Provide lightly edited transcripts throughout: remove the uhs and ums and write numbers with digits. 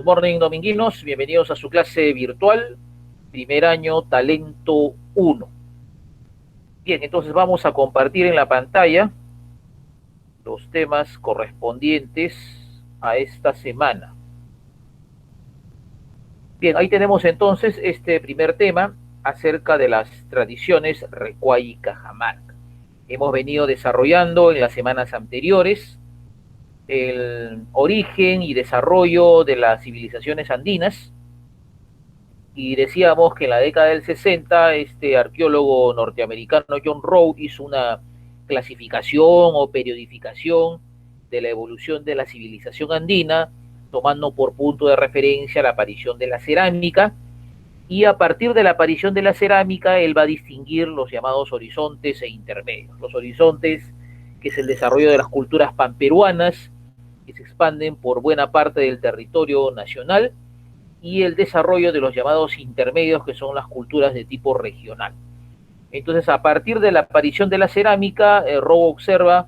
morning, dominguinos. Bienvenidos a su clase virtual, primer año, talento 1. Bien, entonces vamos a compartir en la pantalla los temas correspondientes a esta semana. Bien, ahí tenemos entonces este primer tema acerca de las tradiciones Recuay y Cajamarca. Hemos venido desarrollando en las semanas anteriores el origen y desarrollo de las civilizaciones andinas, y decíamos que en la década del 60 este arqueólogo norteamericano John Rowe hizo una clasificación o periodificación de la evolución de la civilización andina, tomando por punto de referencia la aparición de la cerámica, y a partir de la aparición de la cerámica él va a distinguir los llamados horizontes e intermedios. Los horizontes, que es el desarrollo de las culturas panperuanas, que se expanden por buena parte del territorio nacional, y el desarrollo de los llamados intermedios, que son las culturas de tipo regional. Entonces, a partir de la aparición de la cerámica, Rowe observa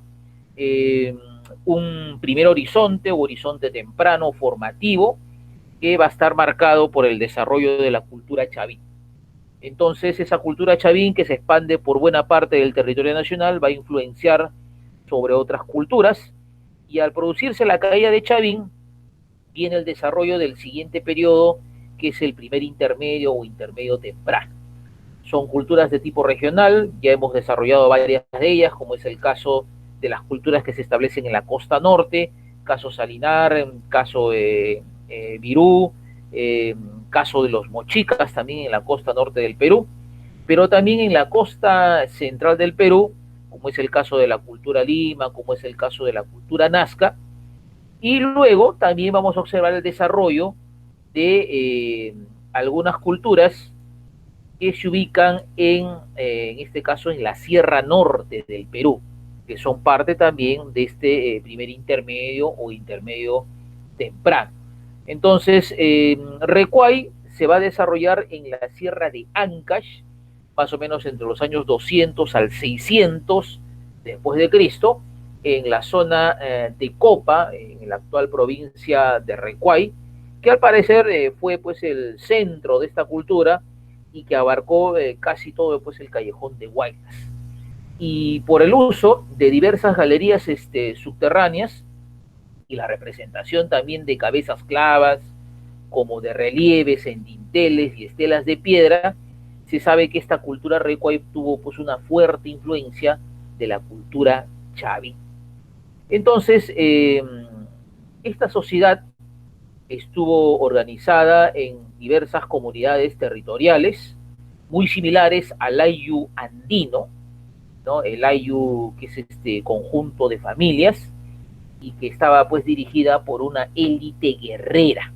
un primer horizonte o horizonte temprano formativo que va a estar marcado por el desarrollo de la cultura chavín. Entonces, esa cultura chavín, que se expande por buena parte del territorio nacional, va a influenciar sobre otras culturas, y al producirse la caída de Chavín, viene el desarrollo del siguiente periodo, que es el primer intermedio o intermedio temprano. Son culturas de tipo regional, ya hemos desarrollado varias de ellas, como es el caso de las culturas que se establecen en la costa norte, caso Salinar, caso Virú, caso de los mochicas también en la costa norte del Perú, pero también en la costa central del Perú, como es el caso de la cultura Lima, como es el caso de la cultura Nazca. Y luego también vamos a observar el desarrollo de algunas culturas que se ubican en este caso, en la Sierra Norte del Perú, que son parte también de este primer intermedio o intermedio temprano. Entonces, Recuay se va a desarrollar en la Sierra de Ancash, más o menos entre los años 200 al 600 después de Cristo, en la zona de Copa, en la actual provincia de Recuay, que al parecer fue pues el centro de esta cultura y que abarcó casi todo pues el callejón de Guaynas. Y por el uso de diversas galerías subterráneas y la representación también de cabezas clavas, como de relieves en dinteles y estelas de piedra, se sabe que esta cultura Recuay tuvo pues una fuerte influencia de la cultura chavín. Entonces, esta sociedad estuvo organizada en diversas comunidades territoriales, muy similares al Ayllu andino, ¿no? El Ayllu, que es este conjunto de familias, y que estaba pues dirigida por una élite guerrera.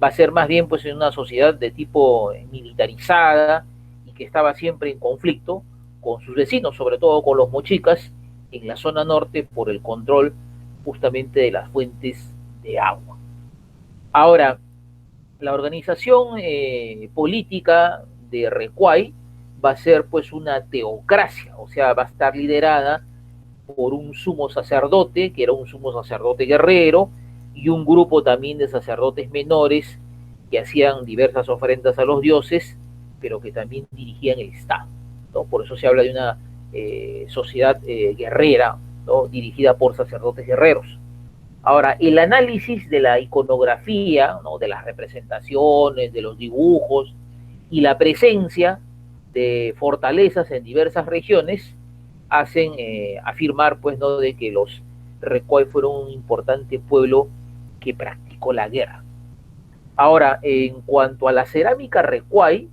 Va a ser más bien pues en una sociedad de tipo militarizada, y que estaba siempre en conflicto con sus vecinos, sobre todo con los mochicas en la zona norte, por el control justamente de las fuentes de agua. Ahora, la organización política de Recuay va a ser pues una teocracia, o sea, va a estar liderada por un sumo sacerdote, que era un sumo sacerdote guerrero, y un grupo también de sacerdotes menores que hacían diversas ofrendas a los dioses, pero que también dirigían el Estado, ¿no? Por eso se habla de una sociedad guerrera, ¿no? Dirigida por sacerdotes guerreros. Ahora, el análisis de la iconografía, ¿no? De las representaciones, de los dibujos y la presencia de fortalezas en diversas regiones hacen afirmar pues, ¿no? De que los Recuay fueron un importante pueblo que practicó la guerra. Ahora, en cuanto a la cerámica Recuay,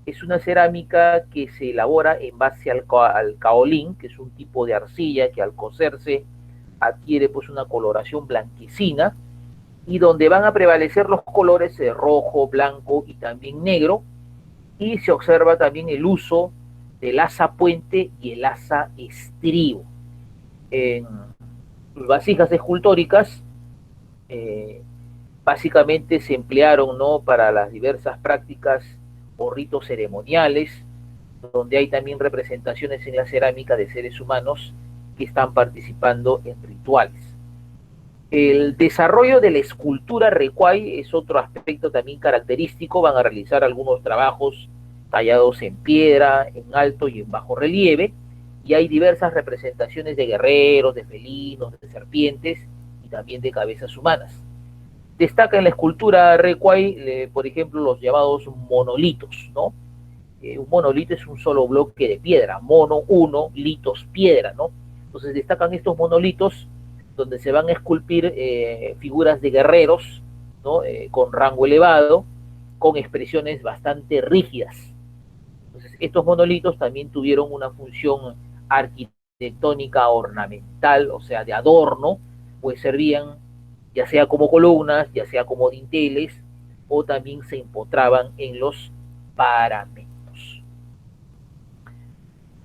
es una cerámica que se elabora en base al caolín, que es un tipo de arcilla que al cocerse adquiere pues una coloración blanquecina, y donde van a prevalecer los colores de rojo, blanco y también negro, y se observa también el uso del asa puente y el asa estribo. En vasijas escultóricas básicamente se emplearon, ¿no? Para las diversas prácticas o ritos ceremoniales, donde hay también representaciones en la cerámica de seres humanos que están participando en rituales. El desarrollo de la escultura recuay es otro aspecto también característico. Van a realizar algunos trabajos tallados en piedra, en alto y en bajo relieve, y hay diversas representaciones de guerreros, de felinos, de serpientes y también de cabezas humanas. Destaca en la escultura recuay, por ejemplo, los llamados monolitos, ¿no? Un monolito es un solo bloque de piedra, mono, uno, litos, piedra, ¿no? Entonces destacan estos monolitos donde se van a esculpir figuras de guerreros, ¿no? Con rango elevado, con expresiones bastante rígidas. Entonces estos monolitos también tuvieron una función arquitectónica ornamental, o sea, de adorno, pues servían ya sea como columnas, ya sea como dinteles, o también se empotraban en los paramentos.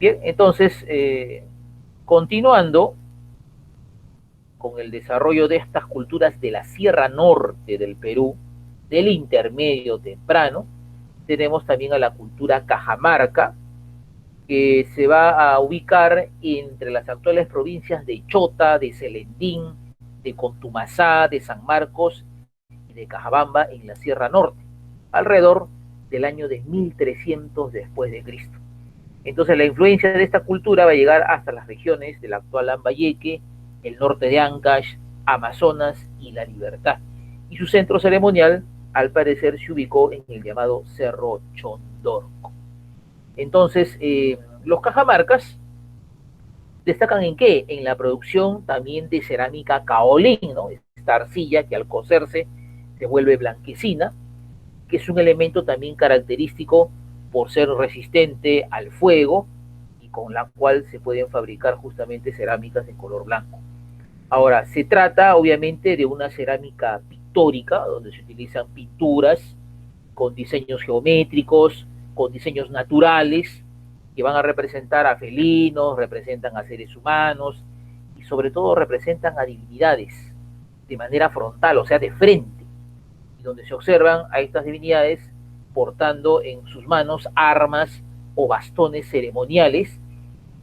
Bien, entonces, continuando con el desarrollo de estas culturas de la Sierra Norte del Perú, del intermedio temprano, tenemos también a la cultura cajamarca, que se va a ubicar entre las actuales provincias de Chota, de Celendín, de Contumasá, de San Marcos y de Cajabamba en la Sierra Norte, alrededor del año de 1300 después de Cristo. Entonces la influencia de esta cultura va a llegar hasta las regiones del actual Lambayeque, el norte de Ancash, Amazonas y La Libertad. Y su centro ceremonial, al parecer, se ubicó en el llamado Cerro Chondorco. Entonces, los cajamarcas destacan en qué? En la producción también de cerámica caolín, ¿no? Esta arcilla que al cocerse se vuelve blanquecina, que es un elemento también característico por ser resistente al fuego y con la cual se pueden fabricar justamente cerámicas de color blanco. Ahora, se trata obviamente de una cerámica pictórica, donde se utilizan pinturas con diseños geométricos, con diseños naturales, que van a representar a felinos, representan a seres humanos y sobre todo representan a divinidades de manera frontal, o sea, de frente, y donde se observan a estas divinidades portando en sus manos armas o bastones ceremoniales,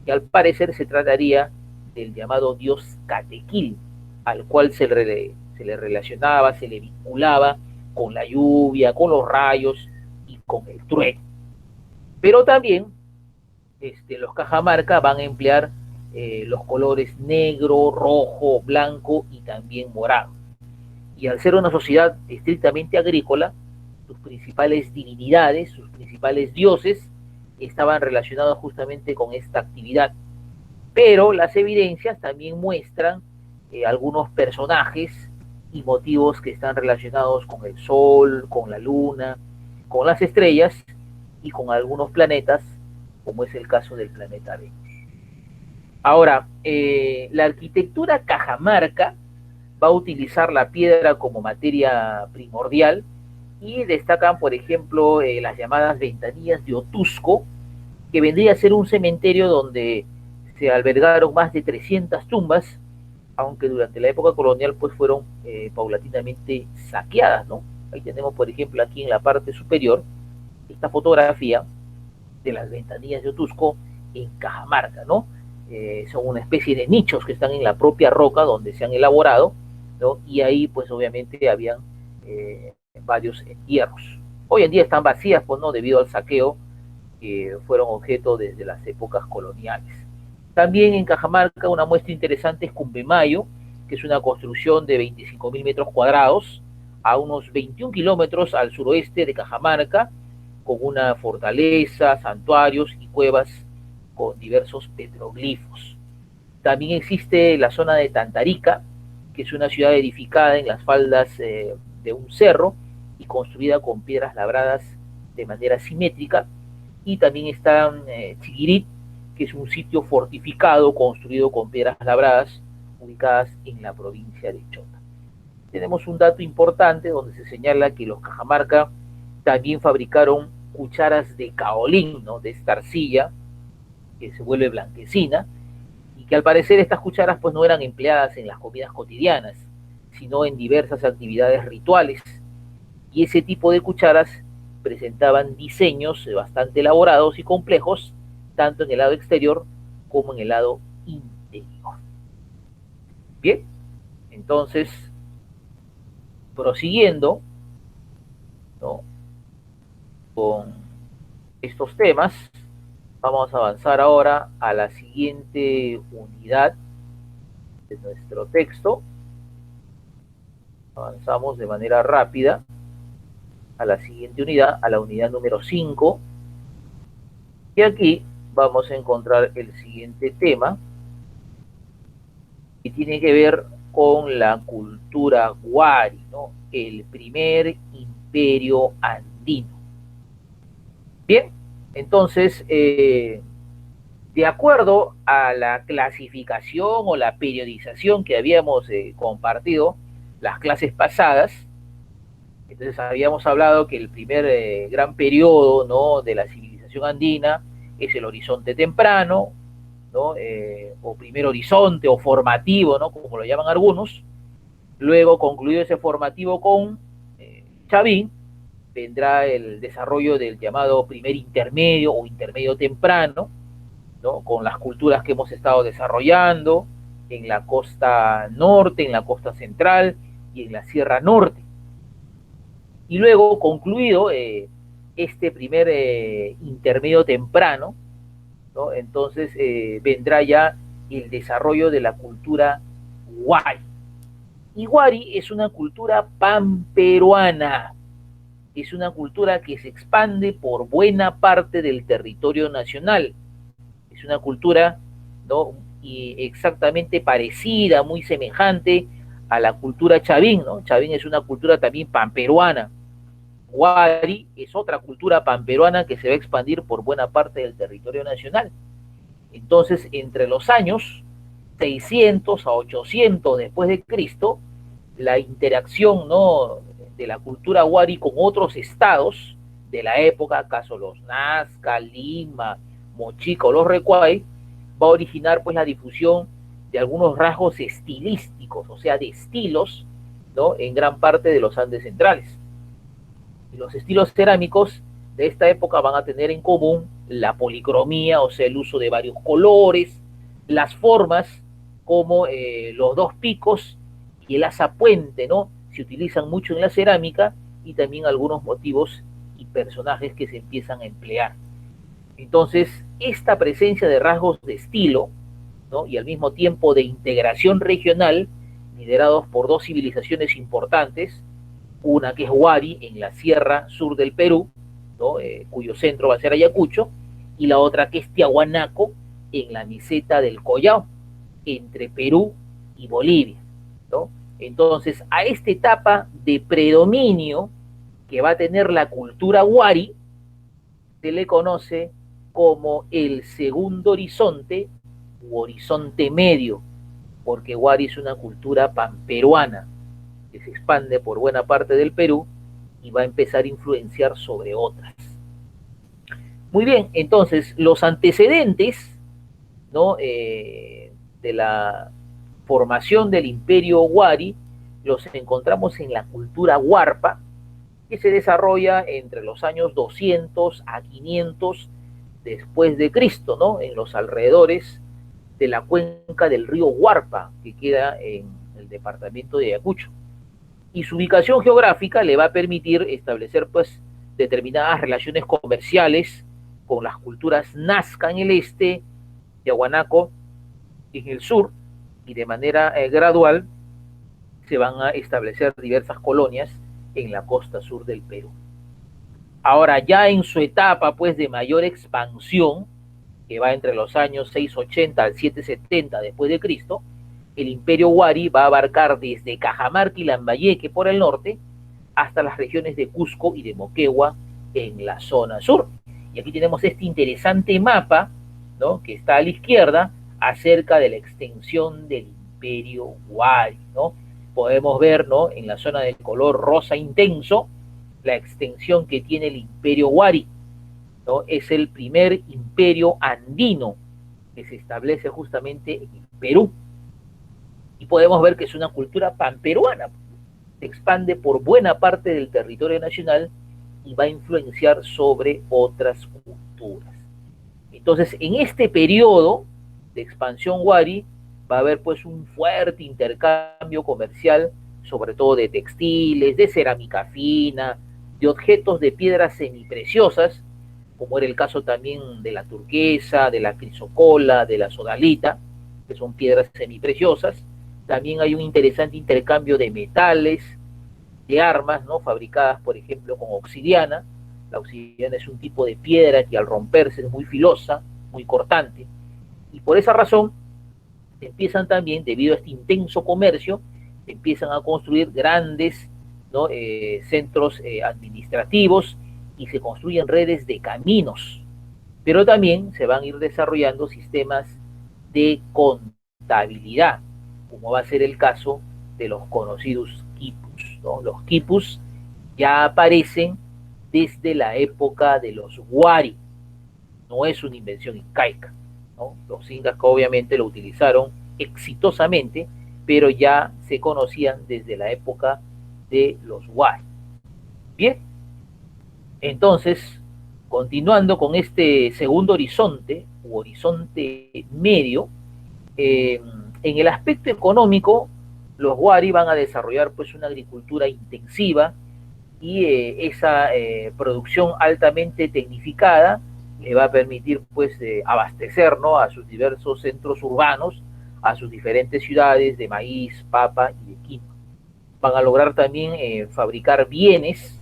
que al parecer se trataría del llamado dios Catequil, al cual se le relacionaba, se le vinculaba con la lluvia, con los rayos y con el trueno. Pero también los cajamarca van a emplear los colores negro, rojo, blanco y también morado. Y al ser una sociedad estrictamente agrícola, sus principales divinidades, sus principales dioses, estaban relacionados justamente con esta actividad. Pero las evidencias también muestran algunos personajes y motivos que están relacionados con el Sol, con la Luna, con las estrellas y con algunos planetas, como es el caso del planeta Venus. Ahora, la arquitectura cajamarca va a utilizar la piedra como materia primordial y destacan, por ejemplo, las llamadas ventanillas de Otusco, que vendría a ser un cementerio donde se albergaron más de 300 tumbas, aunque durante la época colonial pues fueron paulatinamente saqueadas, ¿no? Ahí tenemos, por ejemplo, aquí en la parte superior, esta fotografía de las ventanillas de Otusco en Cajamarca, ¿no? Son una especie de nichos que están en la propia roca donde se han elaborado, ¿no? Y ahí pues obviamente habían varios entierros. Hoy en día están vacías, pues no, debido al saqueo que fueron objeto desde las épocas coloniales. También en Cajamarca una muestra interesante es Cumbemayo, que es una construcción de 25.000 metros cuadrados a unos 21 kilómetros al suroeste de Cajamarca, con una fortaleza, santuarios y cuevas con diversos petroglifos. También existe la zona de Tantarica, que es una ciudad edificada en las faldas de un cerro y construida con piedras labradas de manera simétrica. Y también está Chiguirit, que es un sitio fortificado construido con piedras labradas ubicadas en la provincia de Chota. Tenemos un dato importante donde se señala que los Cajamarca también fabricaron cucharas de caolín, ¿no? De esta arcilla que se vuelve blanquecina, y que al parecer estas cucharas pues no eran empleadas en las comidas cotidianas, sino en diversas actividades rituales. Y ese tipo de cucharas presentaban diseños bastante elaborados y complejos, tanto en el lado exterior como en el lado interior. Bien, entonces prosiguiendo, ¿no?, con estos temas, vamos a avanzar ahora a la siguiente unidad de nuestro texto. Avanzamos de manera rápida a la siguiente unidad, a la unidad número 5. Y aquí vamos a encontrar el siguiente tema, que tiene que ver con la cultura Wari, ¿no?, el primer imperio andino. Bien, entonces, de acuerdo a la clasificación o la periodización que habíamos compartido las clases pasadas, entonces habíamos hablado que el primer gran periodo, ¿no?, de la civilización andina es el horizonte temprano, ¿no?, o primer horizonte o formativo, ¿no?, como lo llaman algunos. Luego, concluido ese formativo con Chavín, vendrá el desarrollo del llamado primer intermedio o intermedio temprano, ¿no?, con las culturas que hemos estado desarrollando en la costa norte, en la costa central y en la Sierra Norte. Y luego, concluido este primer intermedio temprano, ¿no?, entonces vendrá ya el desarrollo de la cultura Wari. Y Wari es una cultura panperuana, es una cultura que se expande por buena parte del territorio nacional. Es una cultura, ¿no?, y exactamente parecida, muy semejante a la cultura chavín, ¿no? Chavín es una cultura también panperuana. Wari es otra cultura panperuana que se va a expandir por buena parte del territorio nacional. Entonces, entre los años 600 a 800 después de Cristo, la interacción, ¿no?, de la cultura Wari con otros estados de la época, acaso los Nazca, Lima, Mochica o los Recuay, va a originar pues la difusión de algunos rasgos estilísticos, o sea, de estilos, ¿no?, en gran parte de los Andes centrales. Y los estilos cerámicos de esta época van a tener en común la policromía, o sea, el uso de varios colores, las formas como los dos picos y el asa puente, ¿no?, se utilizan mucho en la cerámica, y también algunos motivos y personajes que se empiezan a emplear. Entonces, esta presencia de rasgos de estilo, ¿no?, y al mismo tiempo de integración regional, liderados por dos civilizaciones importantes, una que es Wari en la sierra sur del Perú, ¿no?, cuyo centro va a ser Ayacucho, y la otra que es Tiahuanaco en la meseta del Collao, entre Perú y Bolivia, ¿no? Entonces, a esta etapa de predominio que va a tener la cultura Wari se le conoce como el segundo horizonte u horizonte medio, porque Wari es una cultura panperuana que se expande por buena parte del Perú y va a empezar a influenciar sobre otras. Muy bien, entonces los antecedentes, ¿no?, de la formación del imperio Wari los encontramos en la cultura Huarpa, que se desarrolla entre los años 200 a 500 después de Cristo, ¿no?, en los alrededores de la cuenca del río Huarpa, que queda en el departamento de Ayacucho. Y su ubicación geográfica le va a permitir establecer pues determinadas relaciones comerciales con las culturas Nazca en el este, Tiahuanaco en el sur, y de manera gradual se van a establecer diversas colonias en la costa sur del Perú. Ahora, ya en su etapa pues de mayor expansión, que va entre los años 680 al 770 después de Cristo, el imperio Wari va a abarcar desde Cajamarca y Lambayeque por el norte hasta las regiones de Cusco y de Moquegua en la zona sur. Y aquí tenemos este interesante mapa, ¿no?, que está a la izquierda, acerca de la extensión del imperio Wari, ¿no? Podemos ver, ¿no?, en la zona del color rosa intenso, la extensión que tiene el imperio Wari, ¿no? Es el primer imperio andino que se establece justamente en Perú. Y podemos ver que es una cultura panperuana, se expande por buena parte del territorio nacional y va a influenciar sobre otras culturas. Entonces, en este periodo de expansión Wari va a haber pues un fuerte intercambio comercial sobre todo de textiles, de cerámica fina, de objetos de piedras semipreciosas, como era el caso también de la turquesa, de la crisocola, de la sodalita, que son piedras semipreciosas. También hay un interesante intercambio de metales, de armas, ¿no? Fabricadas, por ejemplo, con obsidiana. La obsidiana es un tipo de piedra que al romperse es muy filosa, muy cortante, y por esa razón empiezan también, debido a este intenso comercio, empiezan a construir grandes, ¿no? Centros administrativos, y se construyen redes de caminos, pero también se van a ir desarrollando sistemas de contabilidad, como va a ser el caso de los conocidos quipus, ¿no? Los quipus ya aparecen desde la época de los Wari, no es una invención incaica, ¿no? Los incas obviamente lo utilizaron exitosamente, pero ya se conocían desde la época de los Wari. Bien, entonces, continuando con este segundo horizonte, u horizonte medio, en el aspecto económico, los Wari van a desarrollar pues una agricultura intensiva, y esa producción altamente tecnificada le va a permitir pues abastecer, ¿no?, a sus diversos centros urbanos, a sus diferentes ciudades de maíz, papa y de quinoa. Van a lograr también fabricar bienes,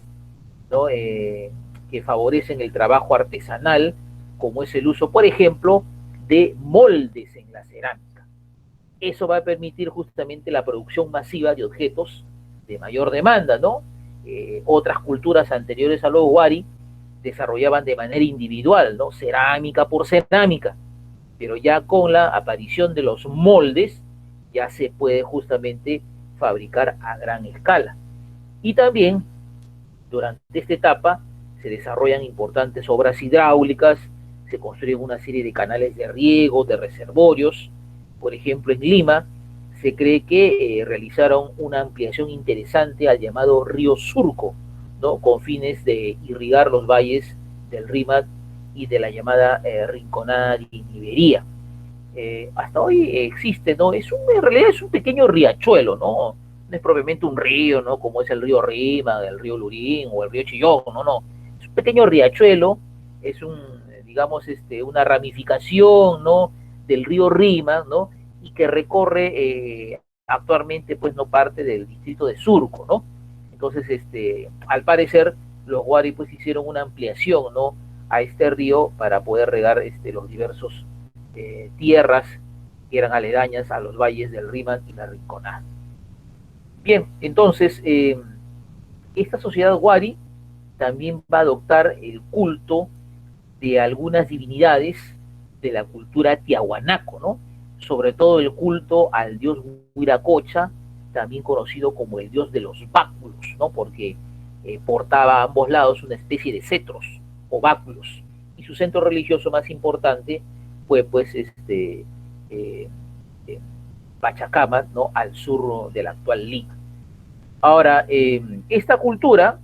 ¿no?, que favorecen el trabajo artesanal, como es el uso, por ejemplo, de moldes en la cerámica. Eso va a permitir justamente la producción masiva de objetos de mayor demanda, ¿no? Otras culturas anteriores a los Wari desarrollaban de manera individual, ¿no? Cerámica por cerámica, pero ya con la aparición de los moldes ya se puede justamente fabricar a gran escala. Y también durante esta etapa se desarrollan importantes obras hidráulicas, se construyen una serie de canales de riego, de reservorios. Por ejemplo, en Lima se cree que realizaron una ampliación interesante al llamado río Surco, ¿no?, con fines de irrigar los valles del Rímac y de la llamada Rinconada de Nibería. Hasta hoy existe, ¿no? En realidad es un pequeño riachuelo, ¿no? No es propiamente un río, ¿no?, como es el río Rima, el río Lurín o el río Chillón, no, no. Es un pequeño riachuelo, es digamos, una ramificación, ¿no?, del río Rima, ¿no?, y que recorre actualmente, pues, no, parte del distrito de Surco, ¿no? Entonces, al parecer, los Wari, pues, hicieron una ampliación, ¿no?, a este río para poder regar los diversos tierras que eran aledañas a los valles del Rímac y la Rinconada. Bien, entonces, esta sociedad Wari también va a adoptar el culto de algunas divinidades de la cultura tiahuanaco, ¿no? Sobre todo el culto al dios Huiracocha, también conocido como el dios de los báculos, ¿no? Porque portaba a ambos lados una especie de cetros o báculos, y su centro religioso más importante fue, pues, eh, Pachacamac, ¿no?, al sur de la actual Lima. Ahora, esta cultura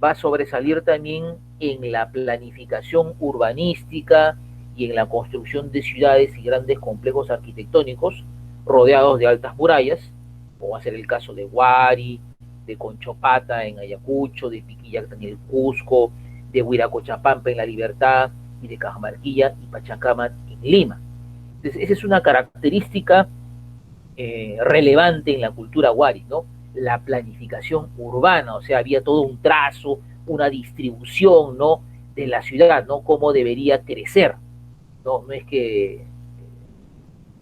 va a sobresalir también en la planificación urbanística y en la construcción de ciudades y grandes complejos arquitectónicos rodeados de altas murallas, como va a ser el caso de Huari, de Conchopata en Ayacucho, de Piquillacta en el Cusco, de Huiracochapampa en La Libertad, y de Cajamarquilla y Pachacamac en Lima. Entonces, esa es una característica relevante en la cultura Wari, ¿no? La planificación urbana, o sea, había todo un trazo, una distribución, ¿no?, de la ciudad, ¿no?, cómo debería crecer, ¿no? No es que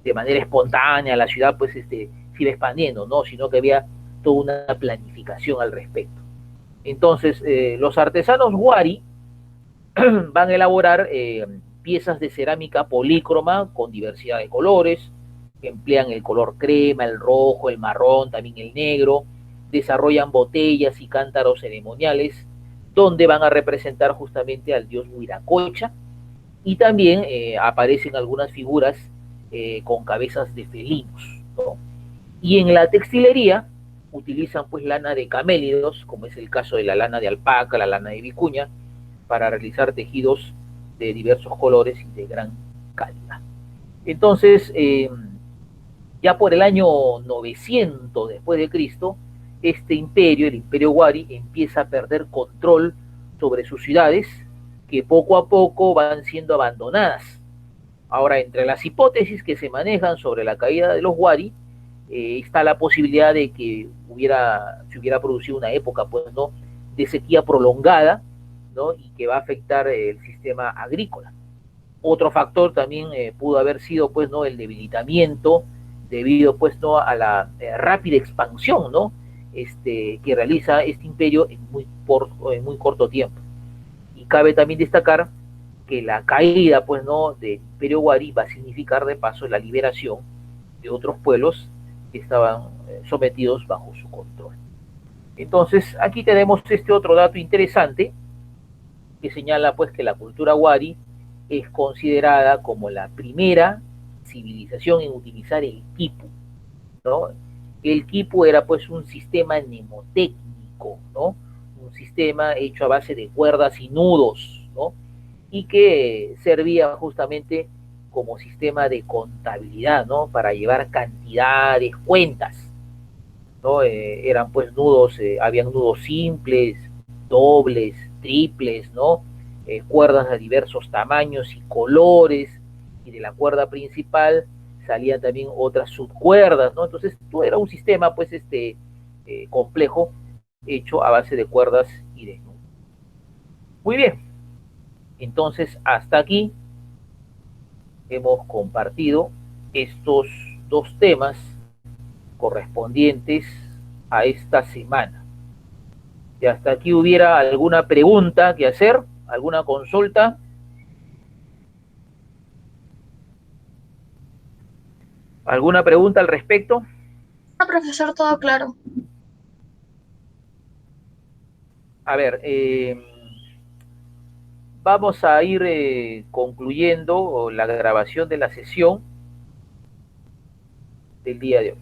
de manera espontánea la ciudad, pues, se iba expandiendo, ¿no?, sino que había toda una planificación al respecto. Entonces, los artesanos Wari van a elaborar piezas de cerámica polícroma con diversidad de colores, que emplean el color crema, el rojo, el marrón, también el negro. Desarrollan botellas y cántaros ceremoniales donde van a representar justamente al dios Huiracocha, y también aparecen algunas figuras con cabezas de felinos, ¿no? Y en la textilería utilizan pues lana de camélidos, como es el caso de la lana de alpaca, la lana de vicuña, para realizar tejidos de diversos colores y de gran calidad. Entonces, ya por el año 900 después de Cristo, este imperio, el imperio Wari, empieza a perder control sobre sus ciudades, que poco a poco van siendo abandonadas. Ahora, entre las hipótesis que se manejan sobre la caída de los Wari, está la posibilidad de que se hubiera producido una época, pues, ¿no?, de sequía prolongada, ¿no?, y que va a afectar el sistema agrícola. Otro factor también pudo haber sido, pues, ¿no?, el debilitamiento debido, pues, ¿no?, a la rápida expansión, ¿no?, que realiza este imperio en muy corto tiempo. Y cabe también destacar que la caída, pues, ¿no?, del imperio Wari va a significar de paso la liberación de otros pueblos que estaban sometidos bajo su control. Entonces, aquí tenemos este otro dato interesante que señala, pues, que la cultura Wari es considerada como la primera civilización en utilizar el quipu, ¿no? El quipu era, pues, un sistema mnemotécnico, ¿no?, un sistema hecho a base de cuerdas y nudos, ¿no?, y que servía justamente como sistema de contabilidad, ¿no?, para llevar cantidades, cuentas, ¿no? Eran, pues, nudos, habían nudos simples, dobles, triples, ¿no? Cuerdas de diversos tamaños y colores, y de la cuerda principal salían también otras subcuerdas, ¿no? Entonces, todo era un sistema, pues, complejo, hecho a base de cuerdas y de nudos. Muy bien, entonces hasta aquí hemos compartido estos dos temas correspondientes a esta semana. Y hasta aquí hubiera alguna pregunta que hacer, alguna consulta. ¿Alguna pregunta al respecto? No, profesor, todo claro. A ver, vamos a ir concluyendo la grabación de la sesión del día de hoy.